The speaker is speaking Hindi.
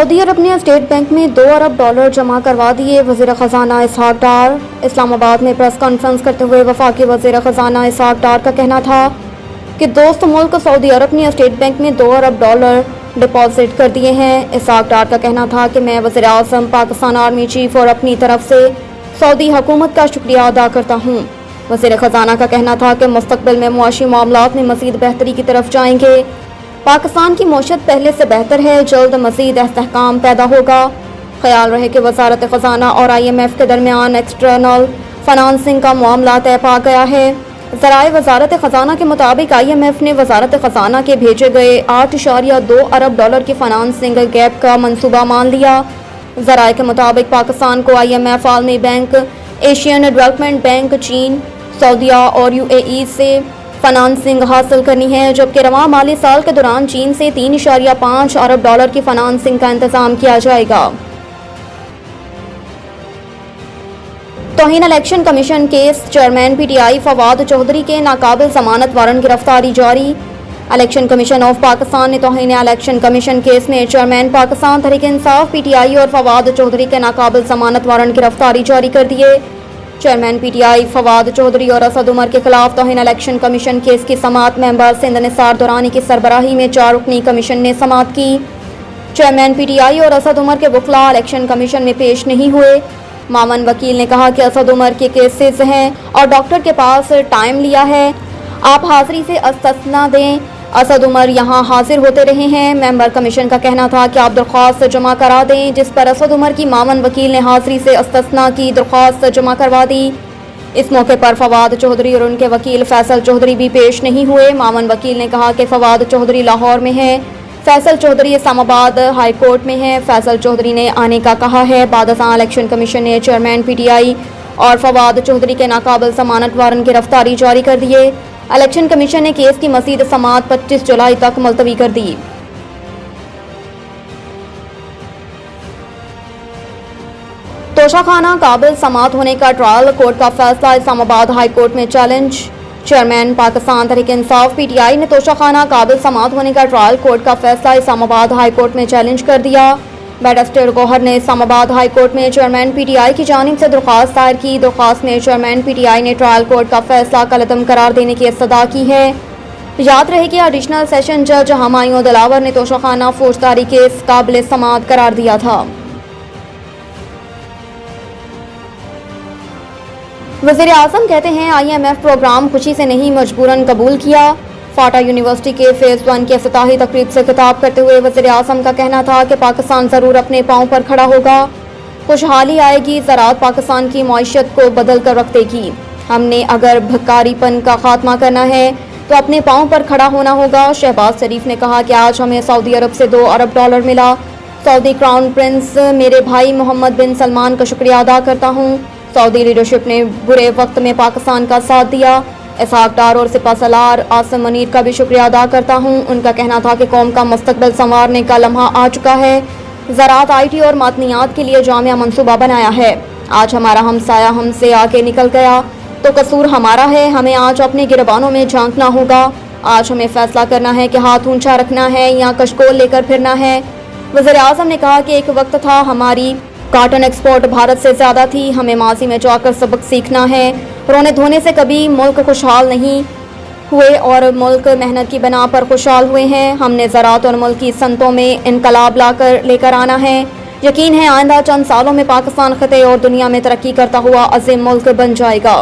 सऊदी अरब ने स्टेट बैंक में $2 अरब जमा करवा दिए। वज़ीर ख़ज़ाना इसहाक डार इस्लामाबाद में प्रेस कॉन्फ्रेंस करते हुए वफाकी वज़ीर ख़ज़ाना इसहाक डार का कहना था कि दोस्त मुल्क सऊदी अरब ने स्टेट बैंक में $2 अरब डिपॉजिट कर दिए हैं। इसहाक डार का कहना था कि मैं वज़ीर आज़म, पाकिस्तान आर्मी चीफ और अपनी तरफ से सऊदी हुकूमत का शुक्रिया अदा करता हूँ। वज़ीर ख़ज़ाना का कहना था कि मुस्तक़बिल में मुआशी मामलात में मज़ीद बेहतरी की तरफ जाएंगे। पाकिस्तान की मौशत पहले से बेहतर है, जल्द मज़ीद इस्तेहकाम पैदा होगा। ख्याल रहे कि वज़ारत ख़ज़ाना और IMF के दरमियान एक्सटर्नल फ़ाइनेंसिंग का मामला तय पा गया है। ज़राए वज़ारत ख़ज़ाना के मुताबिक IMF ने वज़ारत ख़ज़ाना के भेजे गए $8.2 अरब की फ़ाइनेंसिंग गैप का मंसूबा मान लिया। ज़राए के मुताबिक पाकिस्तान को IMF, आलमी बैंक, एशियन डेवलपमेंट बैंक, चीन, सऊदीया और UAE से फाइनेंसिंग हासिल करनी है, जबकि रवां माली साल के दौरान चीन से $3.5 अरब की फाइनेंसिंग का इंतजाम किया जाएगा। तौहीन election commission case, chairman PTI Fawad Chaudhry के नाकाबिल जमानत वारंट गिरफ्तारी जारी। इलेक्शन कमीशन ऑफ पाकिस्तान ने तौहीन इलेक्शन कमीशन केस में चेयरमैन पाकिस्तान तहरीक इंसाफ PTI और फवाद चौधरी के नाकाबिल जमानत वारंट गिरफ्तारी जारी कर दिए। चेयरमैन PTI फवाद चौधरी और असद उमर के खिलाफ तौहीन इलेक्शन कमीशन केस की समाअत मेंबर सिंध निसार दुरानी की सरबराही में 4 रुकनी कमीशन ने समाअत की। चेयरमैन PTI और असद उमर के वकला इलेक्शन कमीशन में पेश नहीं हुए। मामन वकील ने कहा कि असद उमर के केसेस हैं और डॉक्टर के पास टाइम लिया है, आप हाजिरी से इस्तिस्ना दें। असद उमर यहाँ हाजिर होते रहे हैं। मेंबर कमीशन का कहना था कि आप दरख्वास्त जमा करा दें, जिस पर असद उमर की मामन वकील ने हाजिरी से इस्तिस्ना की दरख्वास्त जमा करवा दी। इस मौके पर फवाद चौधरी और उनके वकील फैसल चौधरी भी पेश नहीं हुए। मामन वकील ने कहा कि फवाद चौधरी लाहौर में है, फैसल चौधरी इस्लामाबाद हाई कोर्ट में है। फैसल चौधरी ने आने का कहा है। बाद अज़ां इलेक्शन कमीशन ने चेयरमैन PTI और फवाद चौधरी के नाकाबिल जमानत वारंट गिरफ्तारी जारी कर दिए। इलेक्शन कमीशन ने केस की मज़ीद समाअत 25 जुलाई तक मुलतवी कर दी। तोशाखाना काबिल समाअत होने का ट्रायल कोर्ट का फैसला इस्लामाबाद हाई कोर्ट में challenge. Chairman Pakistan Tehreek Insaf PTI ने तोशाखाना काबिल समाअत होने का ट्रायल कोर्ट का फैसला इस्लामाबाद हाई कोर्ट में चैलेंज कर दिया। बैरिस्टर गौहर ने इस्लामाबाद हाई कोर्ट में चेयरमैन PTI की जानिब से दरख्वास्त दायर की। दरख्वास्त में चेयरमैन PTI ने ट्रायल कोर्ट का फैसला कलअदम करार देने की इस्तदा की है। याद रहे कि एडिशनल सेशन जज हमायूं दिलावर ने तोशाखाना फौजदारी केस काबिल समाअत करार दिया था। वज़ीर आज़म कहते हैं IMF प्रोग्राम खुशी से नहीं मजबूरन कबूल किया। फाटा यूनिवर्सिटी के फेज़ 1 की इफ्तिताही तकरीब से खिताब करते हुए वज़ीर आज़म का कहना था कि पाकिस्तान ज़रूर अपने पाँव पर खड़ा होगा, खुशहाली आएगी, ज़राअत पाकिस्तान की मईशत को बदल कर रख देगी। हमने अगर भिखारीपन का खात्मा करना है तो अपने पाँव पर खड़ा होना होगा। शहबाज शरीफ ने कहा कि आज हमें सऊदी अरब से $2 अरब मिला। सऊदी क्राउन प्रिंस मेरे भाई मोहम्मद बिन सलमान का शुक्रिया अदा करता हूँ। सऊदी लीडरशिप ने बुरे वक्त में पाकिस्तान का साथ दिया। इसहाक डार और सिपासलार आसिम मुनीर का भी शुक्रिया अदा करता हूँ। उनका कहना था कि कौम का मुस्तकबिल संवारने का लम्हा आ चुका है। ज़राअत, IT और मादनियात के लिए जामिया मंसूबा बनाया है। आज हमारा हमसाया हमसे आगे निकल गया तो कसूर हमारा है। हमें आज अपने गिरबानों में झांकना होगा। आज हमें फैसला करना है कि हाथ ऊंचा रखना है या कशकोल लेकर फिरना है। वज़ीर आज़म ने कहा कि एक वक्त था हमारी काटन एक्सपोर्ट भारत से ज़्यादा थी। हमें माजी में जाकर सबक सीखना है। रोने धोने से कभी मुल्क खुशहाल नहीं हुए और मुल्क मेहनत की बना पर खुशहाल हुए हैं। हमने ज़राअत और मुल्क की सनतों में इनकलाब लेकर आना है। यकीन है आइंदा चंद सालों में पाकिस्तान खिते और दुनिया में तरक्की करता हुआ अज़ीम मुल्क बन जाएगा।